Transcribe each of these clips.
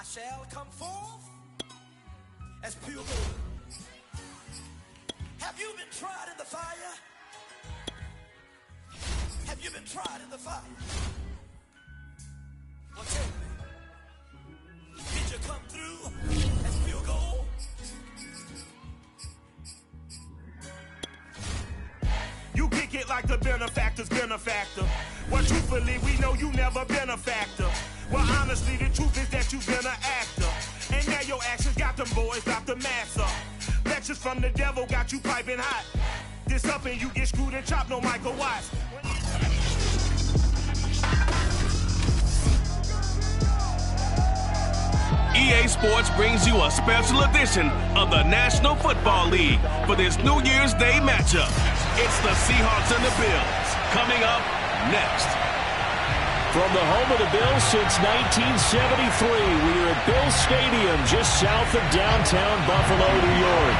I shall come forth as pure gold. Have you been tried in the fire? Have you been tried in the fire? Well, tell me, did you come through as pure gold? You kick it like the benefactor's benefactor. Well, truthfully, we know you never been a factor. Well, honestly, the truth is that you've been an actor. And now your actions got them boys out the mass up. Lectures from the devil got you piping hot. This up and you get screwed and chopped, no Michael Watts. EA Sports brings you a special edition of the National Football League for this New Year's Day matchup. It's the Seahawks and the Bills coming up next. From the home of the Bills since 1973, we are at Bills Stadium just south of downtown Buffalo, New York.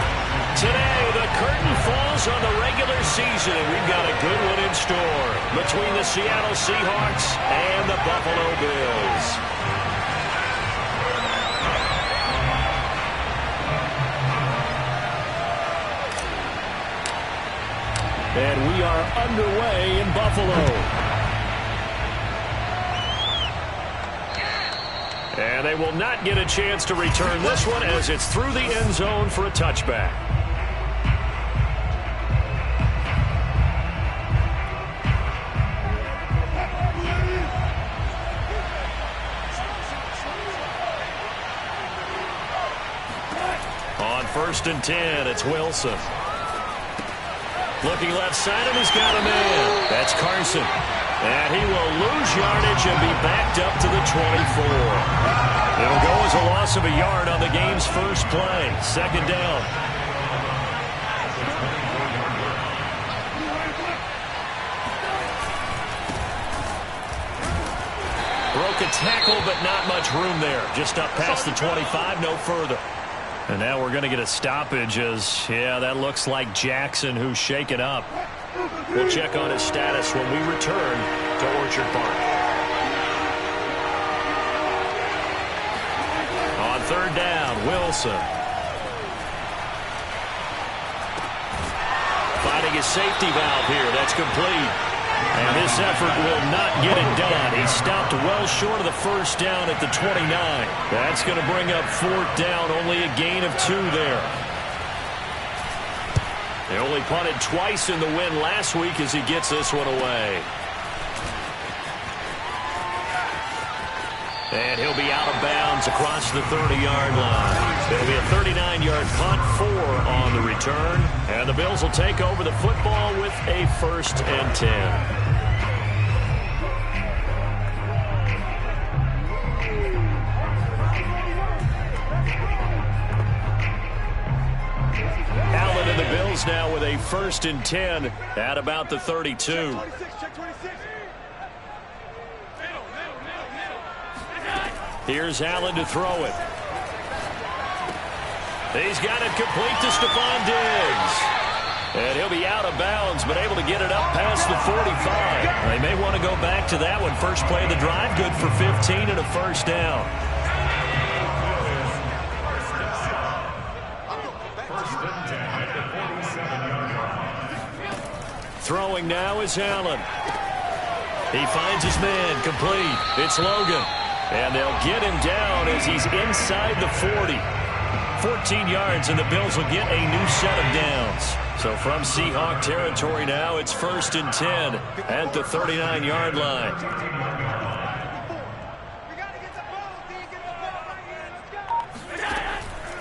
Today, the curtain falls on the regular season, and we've got a good one in store between the Seattle Seahawks and the Buffalo Bills. And we are underway in Buffalo. And they will not get a chance to return this one as it's through the end zone for a touchback. On 1st and 10, it's Wilson. Looking left side, and he's got a man. That's Carson. And he will lose yardage and be backed up to the 24. It'll go as a loss of a yard on the game's first play. 2nd down. Broke a tackle, but not much room there. Just up past the 25, no further. And now we're going to get a stoppage as, yeah, that looks like Jackson who's shaken up. We'll check on his status when we return to Orchard Park. On 3rd down, Wilson. Finding his safety valve here. That's complete. And this effort will not get it done. He stopped well short of the 1st down at the 29. That's going to bring up 4th down. Only a gain of 2 there. They only punted twice in the win last week as he gets this one away. And he'll be out of bounds across the 30-yard line. It'll be a 39-yard punt, 4 on the return. And the Bills will take over the football with a 1st and 10. Now with a 1st and 10 at about the 32. Here's Allen to throw it. He's got it complete to Stephon Diggs. And he'll be out of bounds, but able to get it up past the 45. They may want to go back to that one. First play of the drive, good for 15 and a 1st down. Throwing now is Allen. He finds his man, complete. It's Logan. And they'll get him down as he's inside the 40. 14 yards, and the Bills will get a new set of downs. So from Seahawk territory now, it's 1st and 10 at the 39-yard line.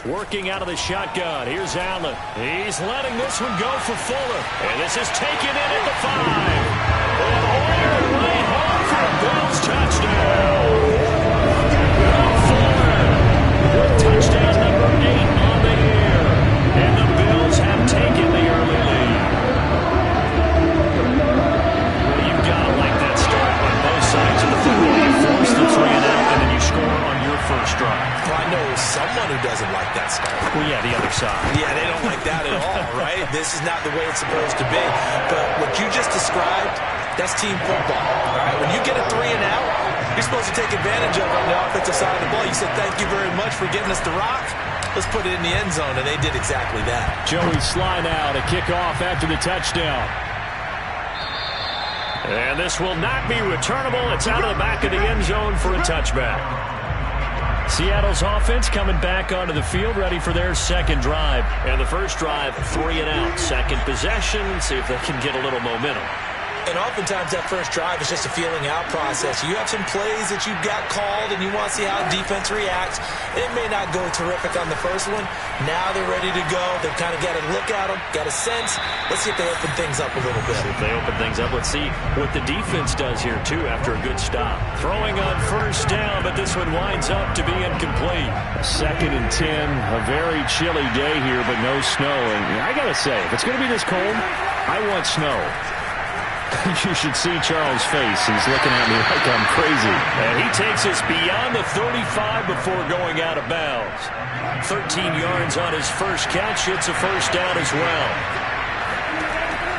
Working out of the shotgun. Here's Allen. He's letting this one go for Fuller. And this is taken in at the 5. And Hoyer right home for a Bills touchdown. Fuller with touchdown number 8 on the year. And the Bills have taken the early lead. Well, you've got to like that start on both sides of the football. You force the 3 and out, and then you score on your first drive. Well, I know someone who doesn't like that start. Well, yeah, the other side. Yeah, they don't like that at all, right? This is not the way it's supposed to be. But what you just described, that's team football, all right? When you get a 3 and out, you're supposed to take advantage of on the offensive side of the ball. You said, thank you very much for getting us the rock. Let's put it in the end zone, and they did exactly that. Joey Sly now to kick off after the touchdown. And this will not be returnable. It's out of the back of the end zone for a touchback. Seattle's offense coming back onto the field, ready for their second drive. And the first drive, 3 and out. Second possession, see if they can get a little momentum. And oftentimes that first drive is just a feeling out process. You have some plays that you've got called and you want to see how defense reacts. It may not go terrific on the first one. Now they're ready to go. They've kind of got to look at them, got a sense. Let's see if they open things up a little bit. See if they open things up. Let's see what the defense does here, too, after a good stop. Throwing on first down, but this one winds up to be incomplete. 2nd and 10, a very chilly day here, but no snow. And I got to say, if it's going to be this cold, I want snow. You should see Charles' face. He's looking at me like I'm crazy. And he takes us beyond the 35 before going out of bounds. 13 yards on his first catch. It's a first down as well.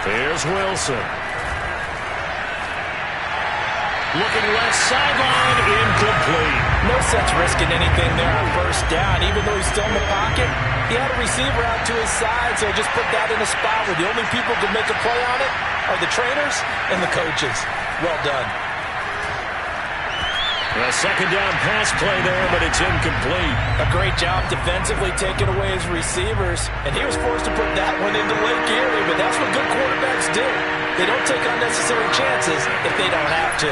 Here's Wilson. Looking left sideline, incomplete. No sense risking anything there on first down. Even though he's still in the pocket, he had a receiver out to his side, so just put that in a spot where the only people who can make a play on it are the trainers and the coaches. Well done. A second down pass play there, but it's incomplete. A great job defensively taking away his receivers, and he was forced to put that one into Lake Erie, but that's what good quarterbacks do. They don't take unnecessary chances if they don't have to.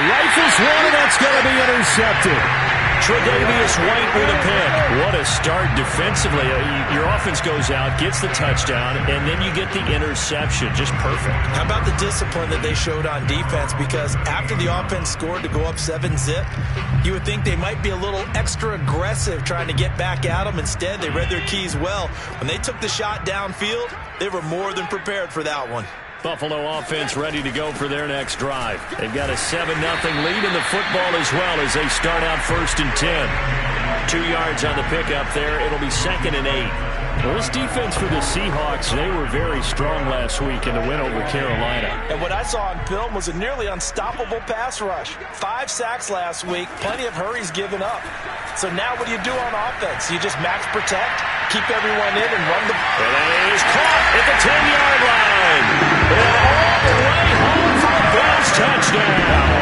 Rifles one, and that's going to be intercepted. Tre'Davious White with a pick. What a start defensively. Your offense goes out, gets the touchdown, and then you get the interception. Just perfect. How about the discipline that they showed on defense? Because after the offense scored to go up 7-zip, you would think they might be a little extra aggressive trying to get back at them. Instead, they read their keys well. When they took the shot downfield, they were more than prepared for that one. Buffalo offense ready to go for their next drive. They've got a 7-0 lead in the football as well as they start out 1st and 10. 2 yards on the pickup there. It'll be 2nd and 8. Well, this defense for the Seahawks, they were very strong last week in the win over Carolina. And what I saw on film was a nearly unstoppable pass rush. 5 sacks last week, plenty of hurries given up. So now what do you do on offense? You just max protect, keep everyone in, and run the ball. And that is caught at the 10-yard line. And all the way home for a Bills touchdown.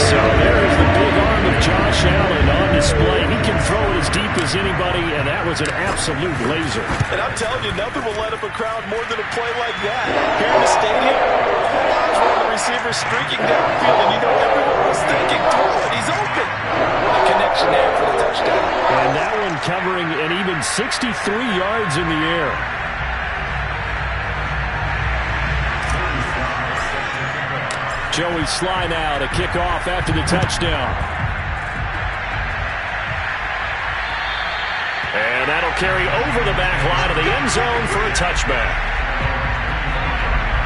So there is the big arm of Josh Allen on display. He can throw it as deep as anybody, and that was an absolute laser. And I'm telling you, nothing will let up a crowd more than a play like that. Here in the stadium, all eyes were on the receiver streaking downfield, and you know everyone was thinking, throw it, he's open. What a connection there for the touchdown. And that one covering an even 63 yards in the air. Joey Sly now to kick off after the touchdown. And that'll carry over the back line of the end zone for a touchback.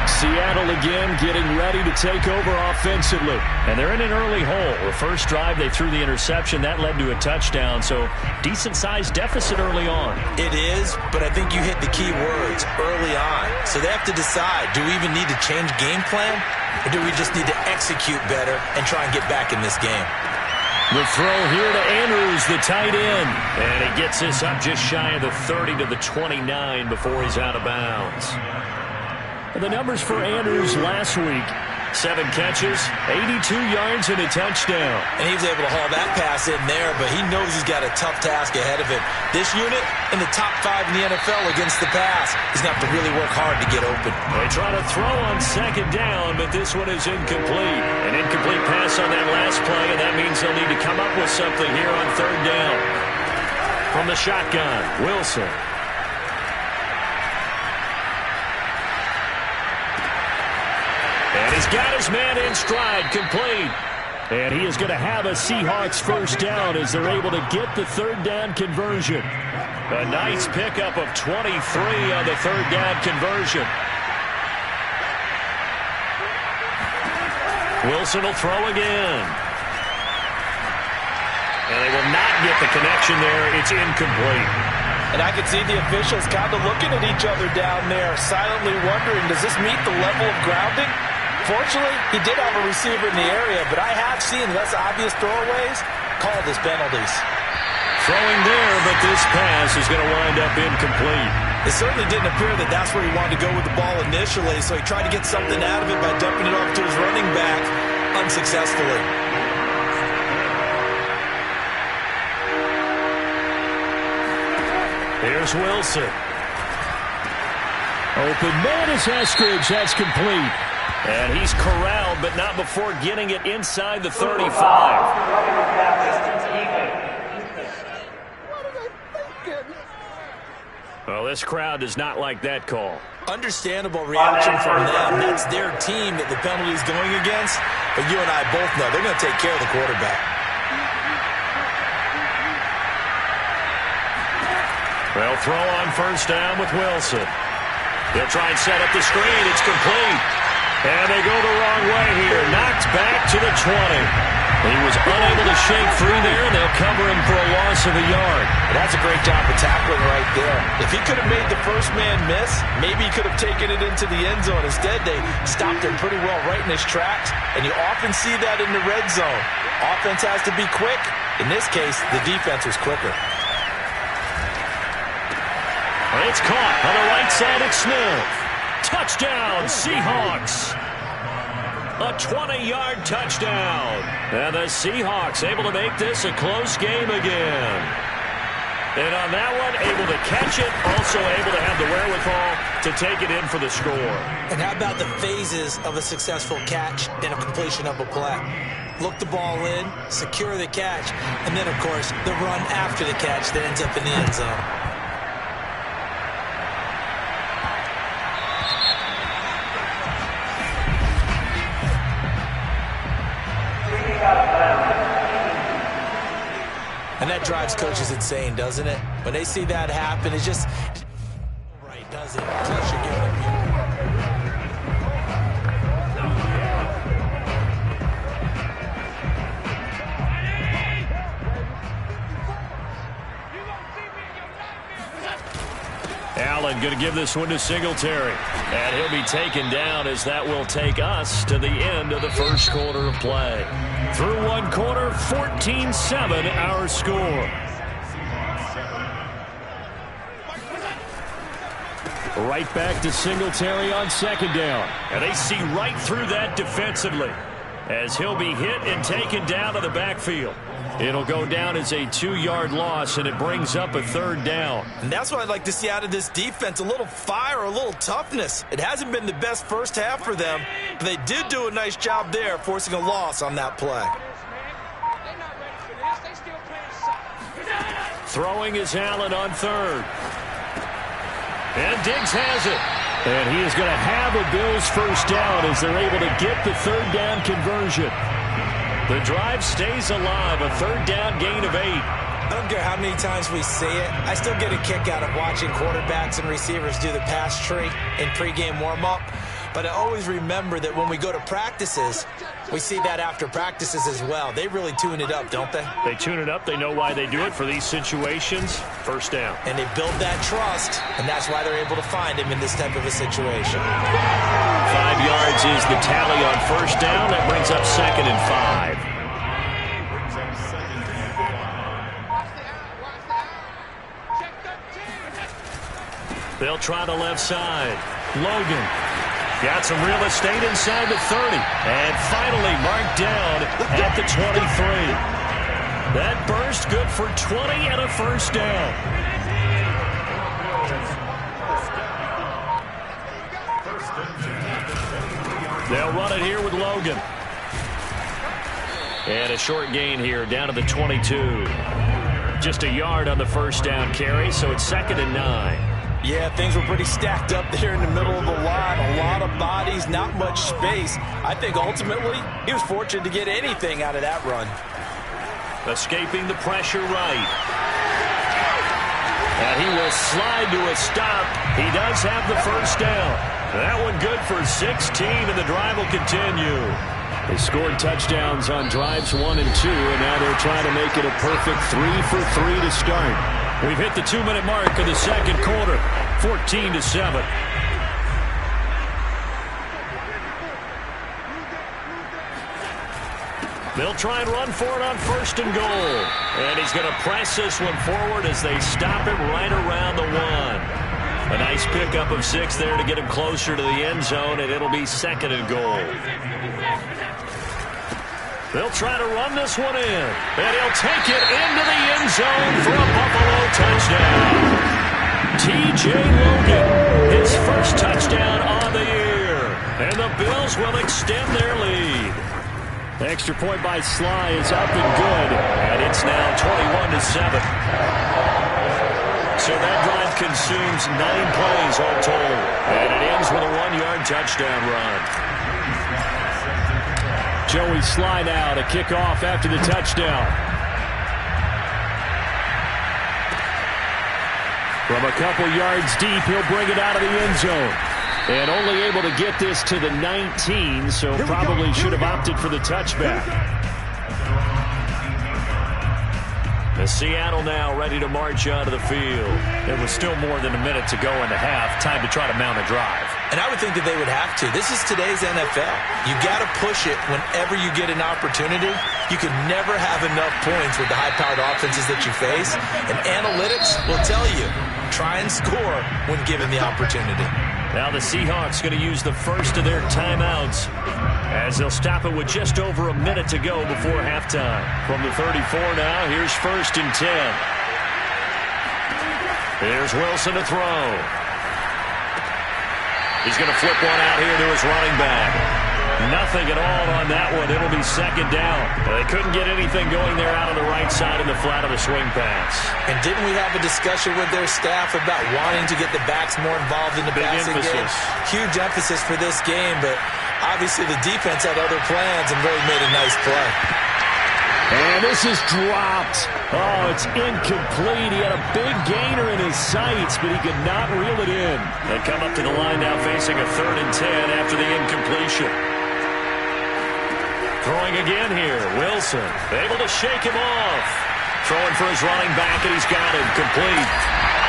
Seattle again getting ready to take over offensively. And they're in an early hole. The first drive, they threw the interception. That led to a touchdown. So decent-sized deficit early on. It is, but I think you hit the key words early on. So they have to decide, do we even need to change game plan? Or do we just need to execute better and try and get back in this game? The throw here to Andrews, the tight end. And he gets us up just shy of the 30 to the 29 before he's out of bounds. And the numbers for Andrews last week, 7 catches, 82 yards, and a touchdown. And he was able to haul that pass in there, but he knows he's got a tough task ahead of him. This unit in the top 5 in the NFL against the pass. He's going to have to really work hard to get open. They try to throw on 2nd down, but this one is incomplete. An incomplete pass on that last play, and that means they'll need to come up with something here on 3rd down. From the shotgun, Wilson. And he's got his man in stride, complete. And he is going to have a Seahawks first down as they're able to get the 3rd down conversion. A nice pickup of 23 on the 3rd down conversion. Wilson will throw again. And they will not get the connection there. It's incomplete. And I could see the officials kind of looking at each other down there, silently wondering, does this meet the level of grounding? Fortunately, he did have a receiver in the area, but I have seen less obvious throwaways called as penalties. Throwing there, but this pass is going to wind up incomplete. It certainly didn't appear that that's where he wanted to go with the ball initially, so he tried to get something out of it by dumping it off to his running back unsuccessfully. Here's Wilson. Open man is Eskridge. That's complete. And he's corralled, but not before getting it inside the 35. Well, this crowd does not like that call. Understandable reaction from them. That's their team that the penalty is going against. But you and I both know they're going to take care of the quarterback. Well, throw on first down with Wilson. They'll try and set up the screen. It's complete. And they go the wrong way here. Knocked back to the 20. He was unable to shake free there, and they'll cover him for a loss of a yard. That's a great job of tackling right there. If he could have made the first man miss, maybe he could have taken it into the end zone. Instead, they stopped him pretty well right in his tracks, and you often see that in the red zone. Offense has to be quick. In this case, the defense was quicker. It's caught on the right side at Smith. Touchdown, Seahawks. A 20-yard touchdown. And the Seahawks able to make this a close game again. And on that one, able to catch it, also able to have the wherewithal to take it in for the score. And how about the phases of a successful catch and a completion of a play? Look the ball in, secure the catch, and then, of course, the run after the catch that ends up in the end zone. And that drives coaches insane, doesn't it? When they see that happen, it's just right, does it? Plus you're giving them Allen going to give this one to Singletary. And he'll be taken down as that will take us to the end of the first quarter of play. Through one quarter, 14-7 our score. Right back to Singletary on second down. And they see right through that defensively as he'll be hit and taken down to the backfield. It'll go down as a 2-yard loss, and it brings up a third down. And that's what I'd like to see out of this defense, a little fire, a little toughness. It hasn't been the best first half for them, but they did do a nice job there, forcing a loss on that play. Throwing is Allen on third. And Diggs has it. And he is going to have a Bills first down as they're able to get the third down conversion. The drive stays alive, a third down gain of 8. I don't care how many times we see it. I still get a kick out of watching quarterbacks and receivers do the pass tree in pregame warm-up. But I always remember that when we go to practices, we see that after practices as well. They really tune it up, don't they? They tune it up. They know why they do it for these situations. First down. And they build that trust, and that's why they're able to find him in this type of a situation. 5 yards is the tally on first down. That brings up second and 5. They'll try the left side. Logan got some real estate inside the 30. And finally marked down at the 23. That burst good for 20 and a first down. They'll run it here with Logan. And a short gain here down to the 22. Just a yard on the first down carry, so it's second and 9. Yeah, things were pretty stacked up there in the middle of the line. A lot of bodies, not much space. I think ultimately he was fortunate to get anything out of that run. Escaping the pressure right. And he will slide to a stop. He does have the first down. That one good for 16, and the drive will continue. They scored touchdowns on drives 1 and 2, and now they're trying to make it a perfect 3 for 3 to start. We've hit the 2-minute mark of the second quarter, 14-7. They'll try and run for it on 1st and goal. And he's going to press this one forward as they stop him right around the 1. A nice pickup of 6 there to get him closer to the end zone, and it'll be 2nd and goal. They'll try to run this one in, and he'll take it into the end zone for a Buffalo touchdown. T.J. Logan, his first touchdown on the year, and the Bills will extend their lead. The extra point by Sly is up and good, and it's now 21-7. So that drive consumes 9 plays all told, and it ends with a 1-yard touchdown run. Joey Sly now to kick off after the touchdown. From a couple yards deep, he'll bring it out of the end zone. And only able to get this to the 19, so probably should have opted for the touchback. The Seattle now ready to march onto the field. There was still more than a minute to go in the half. Time to try to mount a drive. And I would think that they would have to. This is today's NFL. You got to push it whenever you get an opportunity. You can never have enough points with the high-powered offenses that you face. And analytics will tell you, try and score when given the opportunity. Now the Seahawks going to use the first of their timeouts as they'll stop it with just over a minute to go before halftime. From the 34 now, here's 1st and 10. Here's Wilson to throw. He's going to flip one out here to his running back. Nothing at all on that one. It'll be 2nd down. They couldn't get anything going there out on the right side in the flat of the swing pass. And didn't we have a discussion with their staff about wanting to get the backs more involved in the passing game? Huge emphasis for this game, but obviously the defense had other plans and really made a nice play. And this is dropped. Oh, it's incomplete. He had a big gainer in his sights, but he could not reel it in. They come up to the line now facing a 3rd and 10 after the incompletion. Throwing again here, Wilson, able to shake him off. Throwing for his running back, and he's got him complete.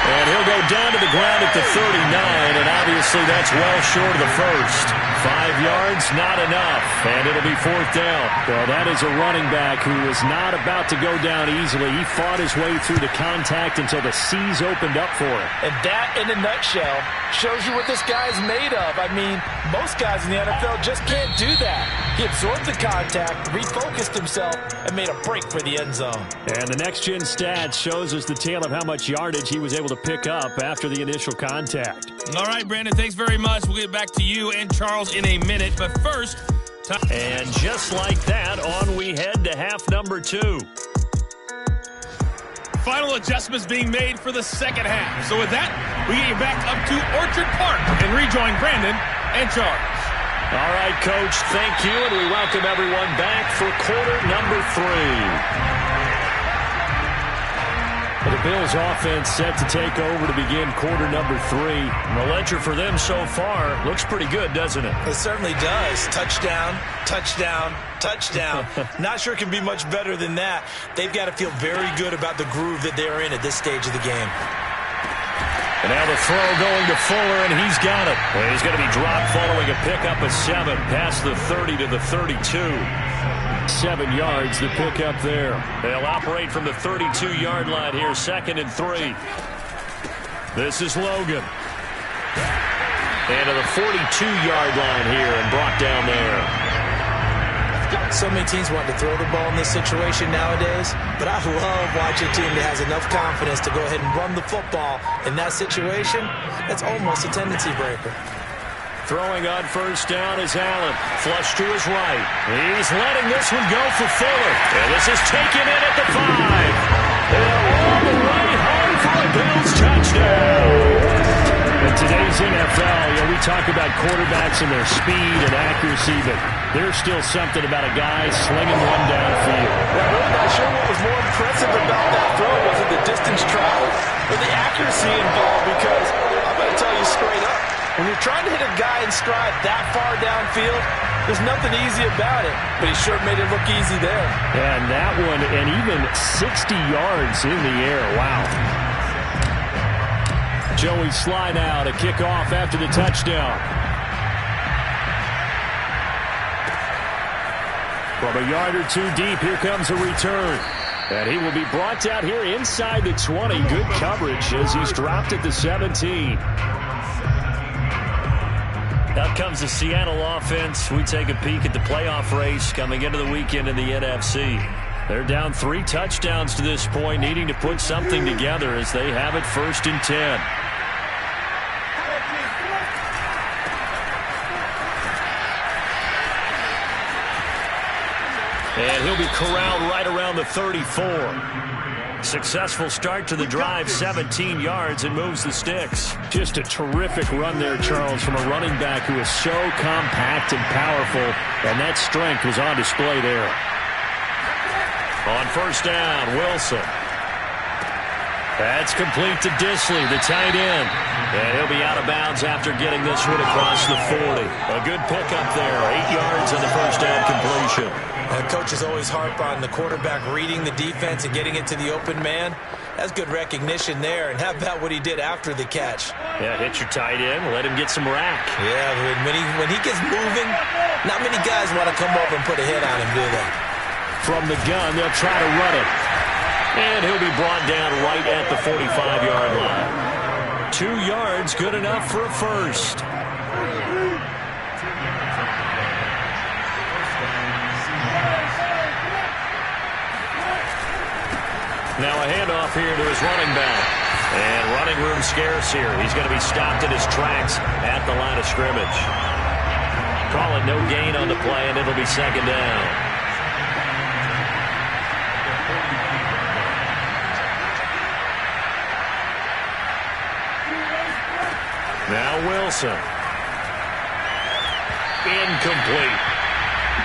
And he'll go down to the ground at the 39, and obviously that's well short of the first. 5 yards, not enough, and it'll be 4th down. Well, that is a running back who is not about to go down easily. He fought his way through the contact until the seas opened up for him. And that, in a nutshell, shows you what this guy is made of. I mean, most guys in the NFL just can't do that. He absorbed the contact, refocused himself, and made a break for the end zone. And the next-gen stats shows us the tale of how much yardage he was able to pick up after the initial contact. All right, Brandon, thanks very much. We'll get back to you and Charles in a minute. But first, and just like that, on we head to half number 2. Final adjustments being made for the second half. So with that, we get you back up to Orchard Park and rejoin Brandon and Charles. All right, Coach, thank you, and we welcome everyone back for quarter number 3. The Bills offense set to take over to begin quarter number 3. And the ledger for them so far looks pretty good, doesn't it? It certainly does. Touchdown, touchdown, touchdown. Not sure it can be much better than that. They've got to feel very good about the groove that they're in at this stage of the game. And now the throw going to Fuller, and he's got it. And he's going to be dropped following a pickup of 7 past the 30 to the 32. 7 yards, the pickup there. They'll operate from the 32-yard line here, 2nd and 3. This is Logan. And to the 42-yard line here and brought down there. So many teams want to throw the ball in this situation nowadays, but I love watching a team that has enough confidence to go ahead and run the football. In that situation, that's almost a tendency breaker. Throwing on 1st down is Allen. Flush to his right. He's letting this one go for Fuller. And this is taken in at the 5. And all the way home for a Bills touchdown. In today's NFL, we talk about quarterbacks and their speed and accuracy, but there's still something about a guy slinging one downfield. Well, I'm really not sure what was more impressive about that throw. Was it the distance traveled or the accuracy involved? Because I'm going to tell you straight up, when you're trying to hit a guy in stride that far downfield, there's nothing easy about it. But he sure made it look easy there. And that one, and even 60 yards in the air. Wow. Joey Slye now to kick off after the touchdown. From a yard or two deep, here comes a return. And he will be brought down here inside the 20. Good coverage as he's dropped at the 17. Out comes the Seattle offense. We take a peek at the playoff race coming into the weekend in the NFC. They're down 3 touchdowns to this point, needing to put something together as they have it 1st and 10. And he'll be corralled right around the 34. Successful start to the drive, 17 yards, and moves the sticks. Just a terrific run there, Charles, from a running back who is so compact and powerful, and that strength was on display there. On 1st down, Wilson. That's complete to Dissly, the tight end. And he'll be out of bounds after getting this one across the 40. A good pickup there, 8 yards on the 1st down completion. Coaches always harp on the quarterback reading the defense and getting it to the open man. That's good recognition there. And how about what he did after the catch? Yeah, hit your tight end, let him get some rack. Yeah, when he gets moving, not many guys want to come over and put a hit on him, do they? From the gun, they'll try to run it. And he'll be brought down right at the 45-yard line. 2 yards, good enough for a first. Now a handoff here to his running back. And running room scarce here. He's going to be stopped in his tracks at the line of scrimmage. Call it no gain on the play, and it'll be 2nd down. Now Wilson. Incomplete.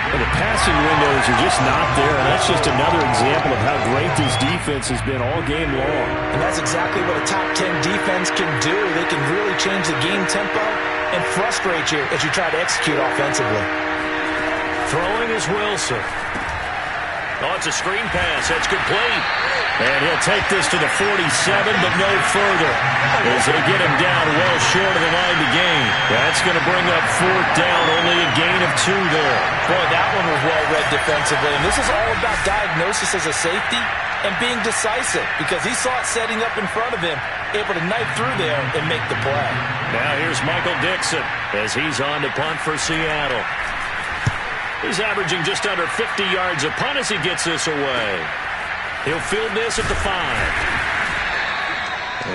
Well, the passing windows are just not there, and that's just another example of how great this defense has been all game long. And that's exactly what a top 10 defense can do. They can really change the game tempo and frustrate you as you try to execute offensively. Throwing is Wilson. Oh, it's a screen pass. That's complete. And he'll take this to the 47, but no further, as they get him down well short of the line to gain. That's going to bring up 4th down, only a gain of 2 there. Boy, that one was well read defensively. And this is all about diagnosis as a safety and being decisive, because he saw it setting up in front of him, able to knife through there and make the play. Now here's Michael Dixon as he's on to punt for Seattle. He's averaging just under 50 yards a punt as he gets this away. He'll field this at the 5.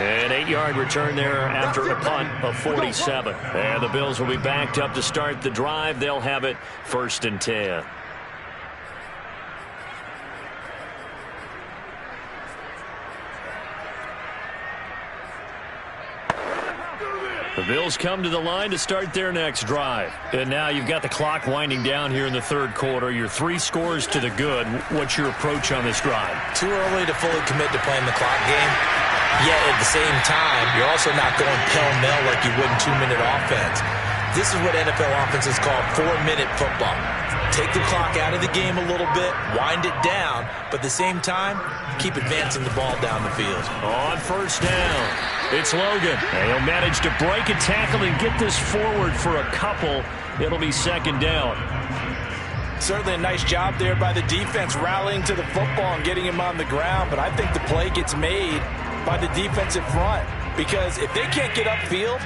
An 8-yard return there after a punt of 47. And the Bills will be backed up to start the drive. They'll have it 1st and 10. The Bills come to the line to start their next drive. And now you've got the clock winding down here in the 3rd quarter. You're 3 scores to the good. What's your approach on this drive? Too early to fully commit to playing the clock game. Yet at the same time, you're also not going pell-mell like you would in 2-minute offense. This is what NFL offenses call 4-minute football. Take the clock out of the game a little bit, wind it down, but at the same time, keep advancing the ball down the field. On 1st down, it's Logan. And he'll manage to break a tackle and get this forward for a couple. It'll be 2nd down. Certainly a nice job there by the defense, rallying to the football and getting him on the ground, but I think the play gets made by the defensive front, because if they can't get upfield,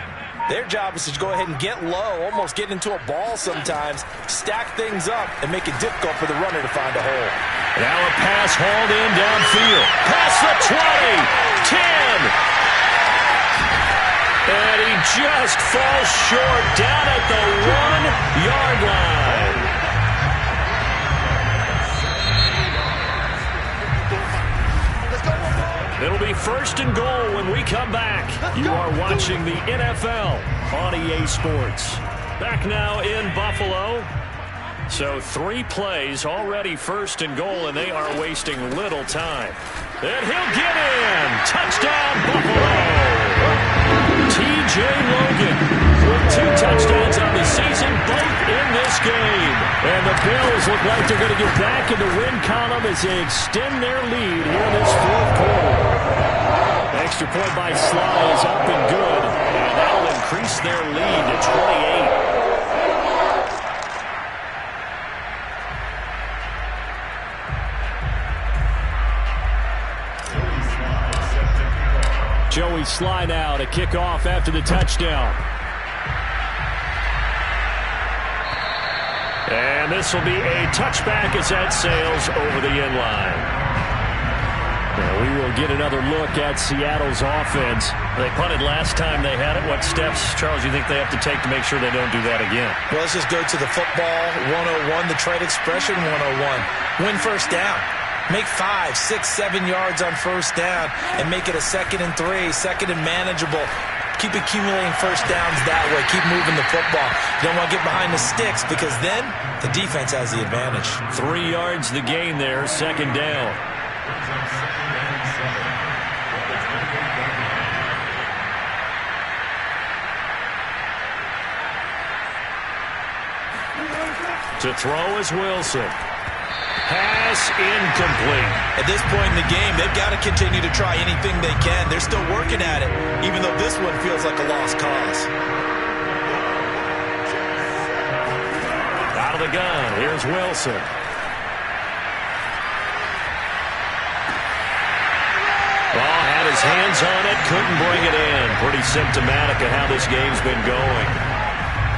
their job is to go ahead and get low, almost get into a ball sometimes, stack things up, and make it difficult for the runner to find a hole. Now a pass hauled in downfield. Past the 20, 10. And he just falls short down at the 1-yard line. It'll be 1st and goal when we come back. You are watching the NFL on EA Sports. Back now in Buffalo. So 3 plays already 1st and goal, and they are wasting little time. And he'll get in. Touchdown, Buffalo. T.J. Logan with 2 touchdowns on the season, both in this game. And the Bills Seals look like they're going to get back in the win column as they extend their lead here in this fourth quarter. Extra point by Sly is up and good, and that'll increase their lead to 28. Joey Sly now to kick off after the touchdown. And this will be a touchback as that sails over the end line. Now we will get another look at Seattle's offense. They punted last time they had it. What steps, Charles, do you think they have to take to make sure they don't do that again? Well, let's just go to the football 101, the trade expression 101. Win first down. Make 5, 6, 7 yards on first down and make it a 2nd and 3, second and manageable. Keep accumulating first downs that way. Keep moving the football. You don't want to get behind the sticks because then the defense has the advantage. 3 yards the gain there, 2nd down. To throw is Wilson. Pass incomplete. At this point in the game, they've got to continue to try anything they can. They're still working at it, even though this one feels like a lost cause. Out of the gun, here's Wilson. Oh, had his hands on it, couldn't bring it in. Pretty symptomatic of how this game's been going.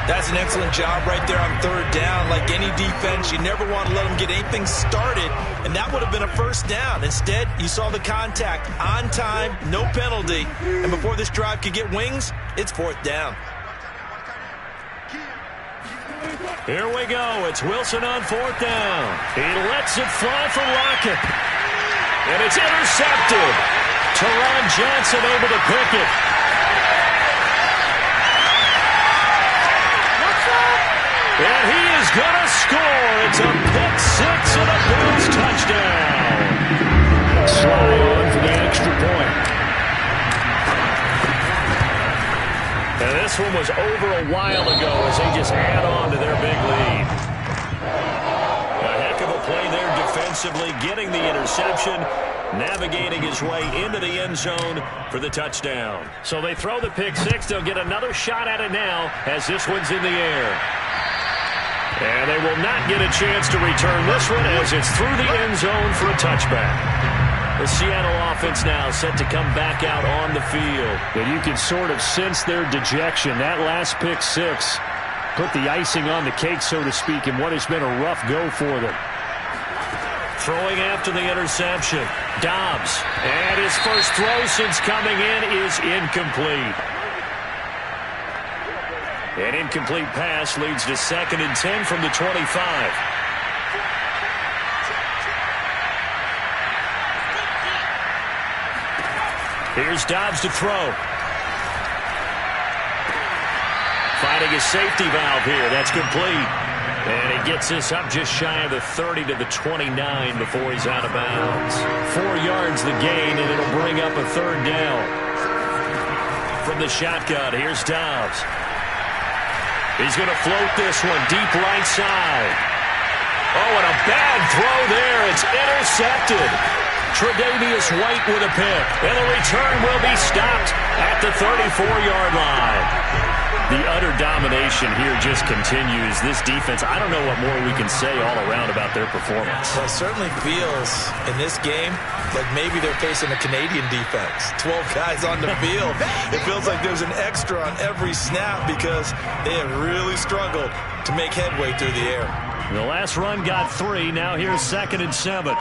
That's an excellent job right there on 3rd down. Like any defense, you never want to let them get anything started, and that would have been a first down. Instead, you saw the contact on time, no penalty, and before this drive could get wings, it's 4th down. Here we go. It's Wilson on 4th down. He lets it fly for Lockett, and it's intercepted. Teron Johnson able to pick it. And he is going to score. It's a pick 6 and a Bills touchdown. Sly on for the extra point. And this one was over a while ago as they just add on to their big lead. A heck of a play there defensively, getting the interception, navigating his way into the end zone for the touchdown. So they throw the pick 6. They'll get another shot at it now as this one's in the air. And they will not get a chance to return this one as it's through the end zone for a touchback. The Seattle offense now set to come back out on the field. And you can sort of sense their dejection. That last pick 6 put the icing on the cake, so to speak, in what has been a rough go for them. Throwing after the interception. Dobbs. And his first throw since coming in is incomplete. An incomplete pass leads to 2nd and 10 from the 25. Here's Dobbs to throw. Finding his safety valve here. That's complete. And he gets this up just shy of the 30 to the 29 before he's out of bounds. 4 yards the gain, and it'll bring up a 3rd down. From the shotgun, here's Dobbs. He's going to float this one deep right side. Oh, and a bad throw there. It's intercepted. Tre'Davious White with a pick. And the return will be stopped at the 34-yard line. The utter domination here just continues. This defense, I don't know what more we can say all around about their performance. Well, it certainly feels in this game like maybe they're facing a Canadian defense. 12 guys on the field. It feels like there's an extra on every snap because they have really struggled to make headway through the air. The last run got 3. Now here's 2nd and 7.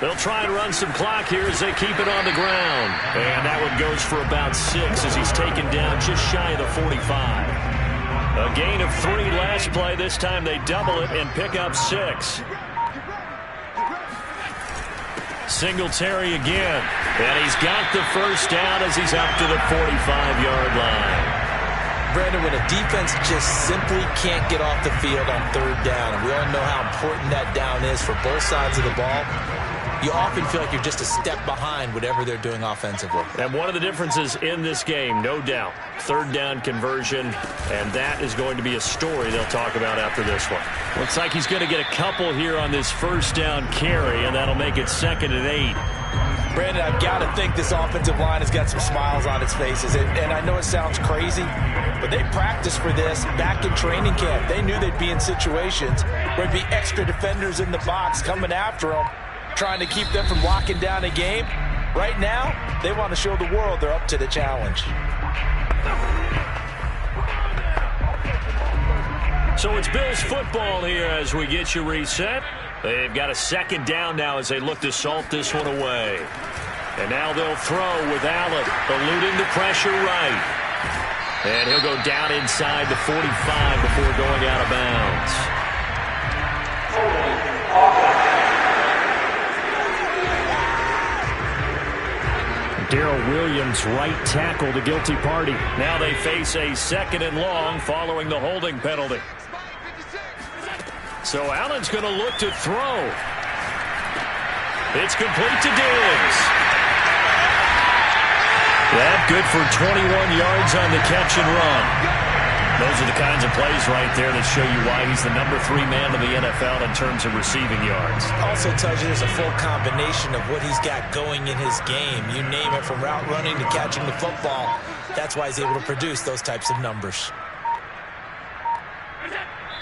They'll try and run some clock here as they keep it on the ground. And that one goes for about 6 as he's taken down just shy of the 45. A gain of 3 last play. This time they double it and pick up 6. Singletary again. And he's got the first down as he's up to the 45-yard line. Brandon, when a defense just simply can't get off the field on 3rd down, and we all know how important that down is for both sides of the ball, you often feel like you're just a step behind whatever they're doing offensively. And one of the differences in this game, no doubt, third down conversion, and that is going to be a story they'll talk about after this one. Looks like he's going to get a couple here on this first down carry, and that'll make it 2nd and 8. Brandon, I've got to think this offensive line has got some smiles on its faces. And I know it sounds crazy, but they practiced for this back in training camp. They knew they'd be in situations where there'd be extra defenders in the box coming after them, trying to keep them from locking down a game. Right now, they want to show the world they're up to the challenge. So it's Bills football here as we get you reset. They've got a 2nd down now as they look to salt this one away. And now they'll throw with Allen, eluding the pressure right. And he'll go down inside the 45 before going out of bounds. Darrell Williams, right tackle, the guilty party. Now they face a 2nd and long following the holding penalty. So Allen's going to look to throw. It's complete to Diggs. That good for 21 yards on the catch and run. Those are the kinds of plays right there that show you why he's the number 3 man in the NFL in terms of receiving yards. Also tells you there's a full combination of what he's got going in his game. You name it, from route running to catching the football. That's why he's able to produce those types of numbers.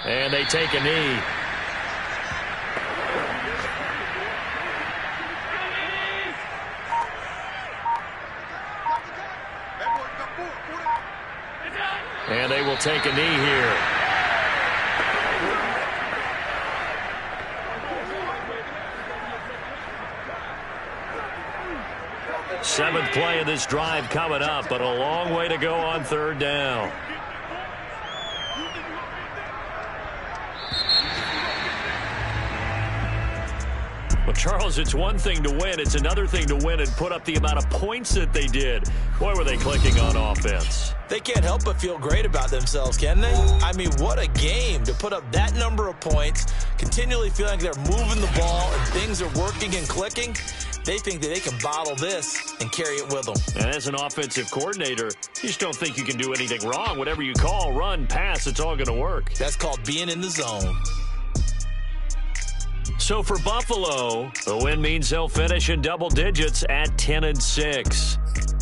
And they take a knee. And they will take a knee here. Seventh play of this drive coming up, but a long way to go on 3rd down. Well, Charles, it's one thing to win. It's another thing to win and put up the amount of points that they did. Boy, were they clicking on offense. They can't help but feel great about themselves, can they? I mean, what a game to put up that number of points, continually feeling like they're moving the ball and things are working and clicking. They think that they can bottle this and carry it with them. And as an offensive coordinator, you just don't think you can do anything wrong. Whatever you call, run, pass, it's all going to work. That's called being in the zone. So for Buffalo, the win means they'll finish in double digits at 10-6.